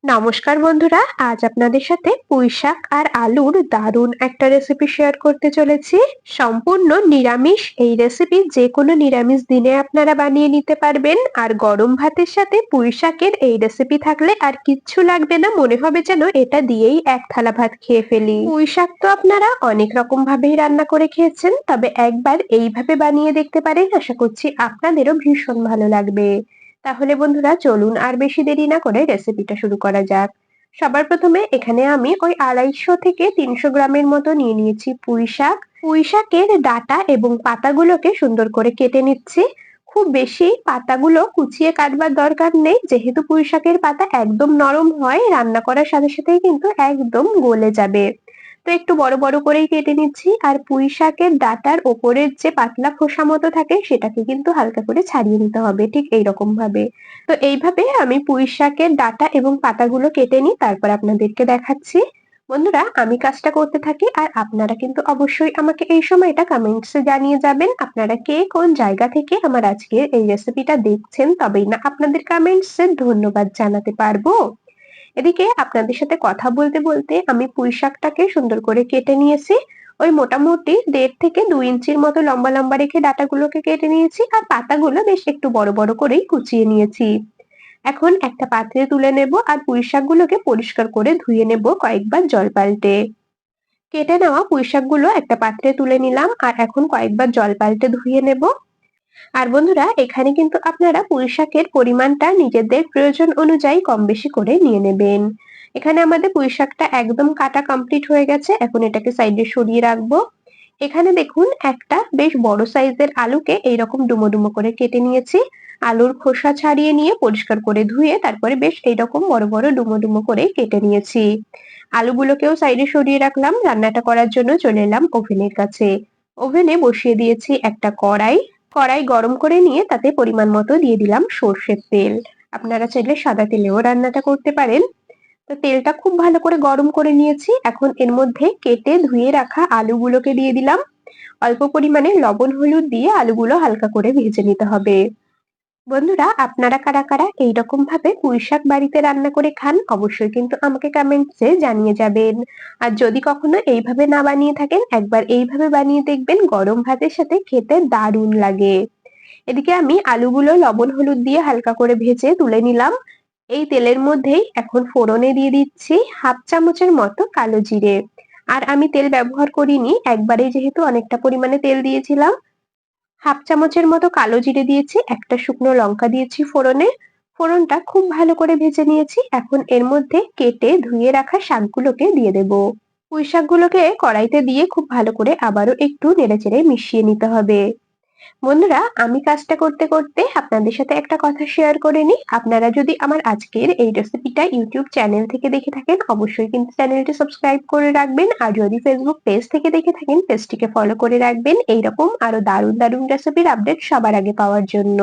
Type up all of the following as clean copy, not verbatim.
নমস্কার বন্ধুরা, আজ আপনাদের সাথে পুঁইশাক আর আলুর দারুণ একটা রেসিপি শেয়ার করতে চলেছি। সম্পূর্ণ নিরামিষ এই রেসিপি যে কোনো নিরামিষ দিনে আপনারা বানিয়ে নিতে পারবেন। আর গরম ভাতের সাথে পুঁইশাকের এই রেসিপি থাকলে আর কিচ্ছু লাগবে না, মনে হবে যেন এটা দিয়েই এক থালা ভাত খেয়ে ফেলি। পুঁইশাক তো আপনারা অনেক রকম ভাবেই রান্না করে খেয়েছেন, তবে একবার এইভাবে বানিয়ে দেখতে পারেন, আশা করছি আপনাদেরও ভীষণ ভালো লাগবে। তাহলে বন্ধুরা চলুন আর বেশি দেরি না করে রেসিপিটা শুরু করা যাক। সবার প্রথমে এখানে আমি ওই 250 থেকে 300 গ্রামের মতো নিয়ে নিয়েছি পুঁই শাক। পুঁই শাকের ডাঁটা এবং পাতাগুলোকে সুন্দর করে কেটে নিচ্ছি। খুব বেশি পাতাগুলো কুচিয়ে কাটবার দরকার নেই, যেহেতু পুঁই শাকের পাতা একদম নরম হয়, রান্না করার সাথে সাথেই কিন্তু একদম গলে যাবে। তো একটু বড় বড় করেই কেটে নিচ্ছি। আর পুঁই শাকের ডাঁটার ওপরের যে পাতলা খোসা মতো থাকে সেটাকে কিন্তু হালকা করে ছাড়িয়ে নিতে হবে, ঠিক এইরকম ভাবে। তো এইভাবে আমি পুঁই শাকের ডাঁটা এবং পাতাগুলো কেটে নিই, তারপর আপনাদেরকে দেখাচ্ছি। বন্ধুরা আমি কাজটা করতে থাকি আর আপনারা কিন্তু অবশ্যই আমাকে এই সময়টা কমেন্টসে জানিয়ে যাবেন আপনারা কে কোন জায়গা থেকে আমার আজকের এই রেসিপিটা দেখছেন, তবেই না আপনাদের কমেন্টসে ধন্যবাদ জানাতে পারবো। এদিকে আপনাদের সাথে কথা বলতে বলতে আমি পুঁই শাকটাকে সুন্দর করে কেটে নিয়েছি। ওই মোটামুটি 1.5 থেকে 2 ইঞ্চির মতো লম্বা লম্বা রেখে ডাঁটাগুলোকে কেটে নিয়েছি, আর পাতাগুলো বেশ একটু বড় বড় করেই কুচিয়ে নিয়েছি। এখন একটা পাত্রে তুলে নেব আর পুঁই শাকগুলোকে পরিষ্কার করে ধুয়ে নেব কয়েকবার জল পাল্টে। কেটে নেওয়া পুঁই শাকগুলো একটা পাত্রে তুলে নিলাম আর এখন কয়েকবার জল পাল্টে ধুয়ে নেব। আর বন্ধুরা এখানে কিন্তু আপনারা পুঁই শাকের পরিমাণটা নিজেদের প্রয়োজন অনুযায়ী কম বেশি করে নিয়ে নেবেন। এখানে আমাদের পুঁই শাকটা একদম কাটা কমপ্লিট হয়ে গেছে, এখন এটাকে সাইডে সরিয়ে রাখবো। এখানে দেখুন একটা বেশ বড় সাইজের আলুকে এইরকম ডুমো ডুমো করে কেটে নিয়েছি। আলুর খোসা ছাড়িয়ে নিয়ে পরিষ্কার করে ধুয়ে তারপরে বেশ এইরকম বড় বড় ডুমো ডুমো করে কেটে নিয়েছি। আলুগুলোকেও সাইডে সরিয়ে রাখলাম। রান্নাটা করার জন্য চলে এলাম ওভেনের কাছে। ওভেনে বসিয়ে দিয়েছি একটা কড়াই। কড়াই গরম করে নিয়ে তাতে পরিমাণ মতো দিয়ে দিলাম সর্ষের তেল। আপনারা চাইলে সাদা তেলেও রান্নাটা করতে পারেন। তো তেলটা খুব ভালো করে গরম করে নিয়েছি। এখন এর মধ্যে কেটে ধুয়ে রাখা আলুগুলোকে দিয়ে দিলাম। অল্প পরিমাণে লবণ হলুদ দিয়ে আলুগুলো হালকা করে ভেজে নিতে হবে। বন্ধুরা আপনারা কারা কারা এইরকম ভাবে পুঁই শাক বাড়িতে রান্না করে খান, অবশ্যই কিন্তু আমাকে কমেন্টসে জানিয়ে যাবেন। আর যদি কখনো এইভাবে না বানিয়ে থাকেন, একবার এইভাবে বানিয়ে দেখবেন, গরম ভাতের সাথে খেতে দারুণ লাগে। এদিকে আমি আলুগুলো লবণ হলুদ দিয়ে হালকা করে ভেজে তুলে নিলাম। এই তেলের মধ্যেই এখন ফোড়নে দিয়ে দিচ্ছি হাফ চামচের মতো কালো জিরে। আর আমি তেল ব্যবহার করিনি, একবারে যেহেতু অনেকটা পরিমাণে তেল দিয়েছিলাম। হাফ চামচের মতো কালো জিরে দিয়েছি, একটা শুকনো লঙ্কা দিয়েছি ফোড়নে। ফোড়নটা খুব ভালো করে ভেজে নিয়েছি। এখন এর মধ্যে কেটে ধুয়ে রাখা শাকগুলোকে দিয়ে দেব। পুঁই শাকগুলোকে কড়াইতে দিয়ে খুব ভালো করে আবারও একটু নেড়েচেড়ে মিশিয়ে নিতে হবে। বন্ধুরা আমি কাজটা করতে করতে আপনাদের সাথে একটা কথা শেয়ার করে নিই। আপনারা যদি আমার আজকের এই রেসিপিটা ইউটিউব চ্যানেল থেকে দেখে থাকেন, অবশ্যই কিন্তু চ্যানেলটি সাবস্ক্রাইব করে রাখবেন। আর যদি ফেসবুক পেজ থেকে দেখে থাকেন, পেজটিকে ফলো করে রাখবেন এইরকম আরো দারুণ দারুণ রেসিপির আপডেট সবার আগে পাওয়ার জন্য।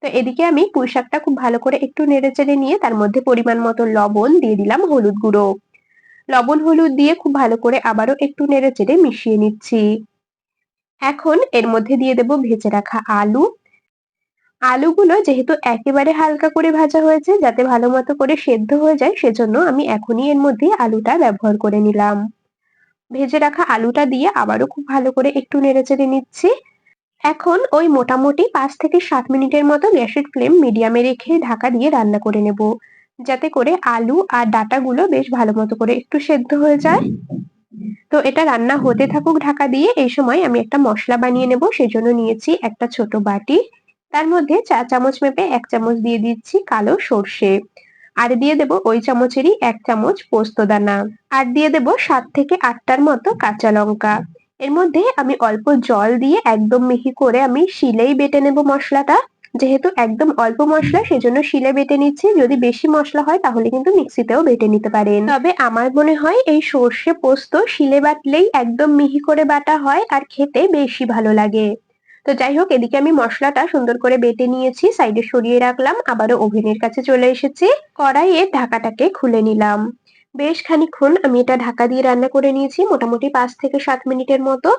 তো এদিকে আমি পুঁই শাকটা খুব ভালো করে একটু নেড়েচেড়ে নিয়ে তার মধ্যে পরিমাণ মতো লবণ দিয়ে দিলাম, হলুদ গুঁড়ো। লবণ হলুদ দিয়ে খুব ভালো করে আবারও একটু নেড়েচেড়ে মিশিয়ে নিচ্ছি। এখন এর মধ্যে দিয়ে দেব ভেজে রাখা আলু। আলুগুলো যেহেতু একেবারে হালকা করে ভাজা হয়েছে, যাতে ভালো মতো করে সেদ্ধ হয়ে যায়, সেজন্য আমি এখনই এর মধ্যে আলুটা ব্যবহার করে নিলাম। ভেজে রাখা আলুটা দিয়ে আবারও খুব ভালো করে একটু নেড়েচেড়ে নিচ্ছি। এখন ওই মোটামুটি 5 থেকে 7 মিনিটের মতো গ্যাসের ফ্লেম মিডিয়ামে রেখে ঢাকা দিয়ে রান্না করে নেব, যাতে করে আলু আর ডাঁটাগুলো বেশ ভালো মতো করে একটু সেদ্ধ হয়ে যায়। তো এটা রান্না হতে থাকুক ঢাকা দিয়ে। এই সময় আমি একটা মশলা বানিয়ে নেব, সেজন্য নিয়েছি একটা ছোট বাটি। তার মধ্যে 4 চামচ মেপে 1 চামচ দিয়ে দিচ্ছি কালো সর্ষে। আর দিয়ে দেব ওই চামচেরই 1 চামচ পোস্ত দানা। আর দিয়ে দেব 7 থেকে 8টার মতো কাঁচা লঙ্কা। এর মধ্যে আমি অল্প জল দিয়ে একদম মিহি করে আমি শিলেই বেটে নেব মশলাটা। যেহেতু একদম অল্প মশলা, সেজন্য শিলে বেটে নিচ্ছি। যদি বেশি মশলা হয় তাহলে কিন্তু মিক্সিতেও বেটে নিতে পারেন, তবে আমার মনে হয় এই সর্ষে পোস্ত শিলে বাটলেই একদম মিহি করে বাটা হয় আর খেতে বেশি ভালো লাগে। তো যাই হোক, এদিকে আমি মশলাটা সুন্দর করে বেটে নিয়েছি, সাইডে সরিয়ে রাখলাম। আবারও ওভেনের কাছে চলে এসেছি। কড়াইয়ের ঢাকাটাকে খুলে নিলাম। বেশ খানিকক্ষণ আমি এটা ঢাকা দিয়ে রান্না করে নিয়েছি, মোটামুটি 5 থেকে 7 মিনিটের মতো।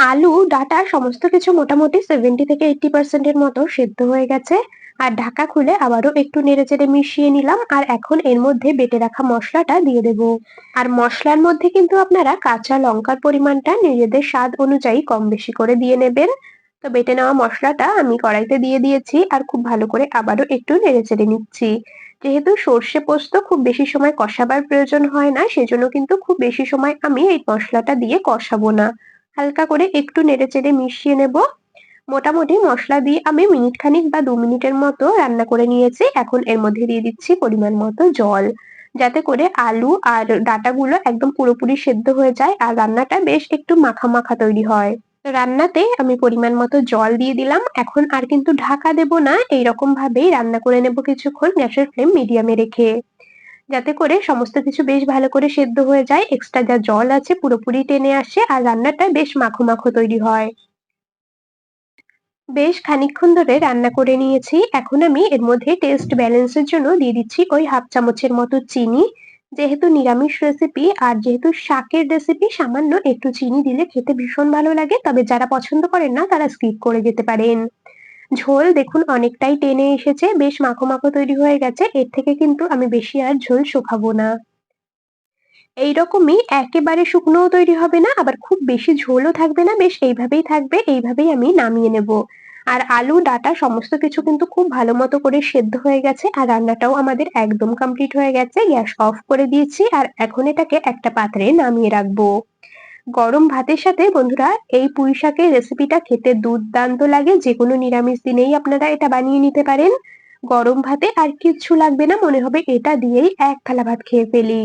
আলু ডাঁটা সমস্ত কিছু মোটামুটি 70 থেকে 80% এর মতো সেদ্ধ হয়ে গেছে। আর ঢাকা খুলে আবারও একটু নেড়েচেড়ে মিশিয়ে নিলাম। আর এখন এর মধ্যে বেটে রাখা মসলাটা দিয়ে দেব। আর মসলার মধ্যে কিন্তু আপনারা কাঁচা লঙ্কার পরিমাণটা নিজেদের স্বাদ অনুযায়ী কম বেশি করে দিয়ে নেবেন। তো বেটে নেওয়া মসলাটা আমি কড়াইতে দিয়ে দিয়েছি আর খুব ভালো করে আবারও একটু নেড়েচেড়ে নিচ্ছি। যেহেতু সর্ষে পোস্ত খুব বেশি সময় কষাবার প্রয়োজন হয় না, সেজন্য কিন্তু খুব বেশি সময় আমি এই মসলাটা দিয়ে কষাবো না। হালকা করে একটু নেড়েচেড়ে মিশিয়ে নেব। মোটামুটি মসলা দিয়ে আমি মিনিট খানিক বা ২ মিনিটের মতো রান্না করে নিয়েছি। এখন এর মধ্যে দিয়ে দিচ্ছি পরিমাণ মতো জল। যাতে করে আলু আর ডাঁটাগুলো একদম পুরোপুরি সেদ্ধ হয়ে যায় আর রান্নাটা বেশ একটু মাখা, মাখা তৈরি হয়। তো রান্নাতে আমি পরিমাণ মতো জল দিয়ে দিলাম। এখন আর কিন্তু ঢাকা দেব না। এইরকম ভাবেই রান্না করে নেব কিছুক্ষণ গ্যাসের ফ্লেম মিডিয়ামে রেখে। যাতে করে সমস্ত কিছু বেশ ভালো করে সেদ্ধ হয়ে যায়, এক্সট্রা যা জল আছে পুরোপুরি টেনে আসে আর রান্নাটা বেশ মাখো, মাখো তৈরি হয়। বেশ খানিকক্ষণ ধরে রান্না করে নিয়েছি। এখন আমি এর মধ্যে টেস্ট ব্যালেন্সের জন্য দিয়ে দিচ্ছি ওই হাফ চামচের মতো চিনি। যেহেতু নিরামিষ রেসিপি আর যেহেতু শাকের রেসিপি, সামান্য একটু চিনি দিলে খেতে ভীষণ ভালো লাগে। তবে যারা পছন্দ করেন না তারা স্কিপ করে যেতে পারেন। ঝোল দেখুন অনেকটাই টেনে এসেছে, বেশ মাখো, মাখো তৈরি হয়ে গেছে। এর থেকে কিন্তু আমি বেশি আর ঝোল শুকাবো না। এইরকমই একেবারে শুকনোও তৈরি হবে না, আবার খুব বেশি ঝোলও থাকবে না। বেশ এইভাবেই থাকবে, এইভাবেই আমি নামিয়ে নেব। আর আলু, ডাঁটা সমস্ত কিছু কিন্তু খুব ভালো মতো করে সেদ্ধ হয়ে গেছে আর রান্নাটাও আমাদের একদম কমপ্লিট হয়ে গেছে। গ্যাস অফ করে দিয়েছি আর এখন এটাকে একটা পাত্রে নামিয়ে রাখবো। গরম ভাতের সাথে বন্ধুরা এই পুঁই শাকের রেসিপিটা খেতে দুর্দান্ত লাগে। যেকোনো নিরামিষ দিনেই আপনারা এটা বানিয়ে নিতে পারেন। গরম ভাতে আর কিচ্ছু লাগবে না, মনে হবে এটা দিয়েই এক থালা ভাত খেয়ে ফেলি।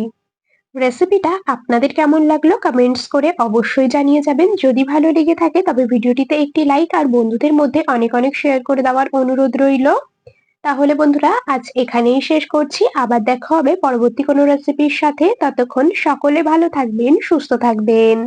রেসিপিটা আপনাদের কেমন লাগলো কমেন্টস করে অবশ্যই জানিয়ে যাবেন। যদি ভালো লেগে থাকে তবে ভিডিওটিতে একটি লাইক আর বন্ধুদের মধ্যে অনেক অনেক শেয়ার করে দেওয়ার অনুরোধ রইলো। তাহলে বন্ধুরা আজ এখানেই শেষ করছি। আবার দেখা হবে পরবর্তী কোনো রেসিপির সাথে। ততক্ষণ সকলে ভালো থাকবেন, সুস্থ থাকবেন।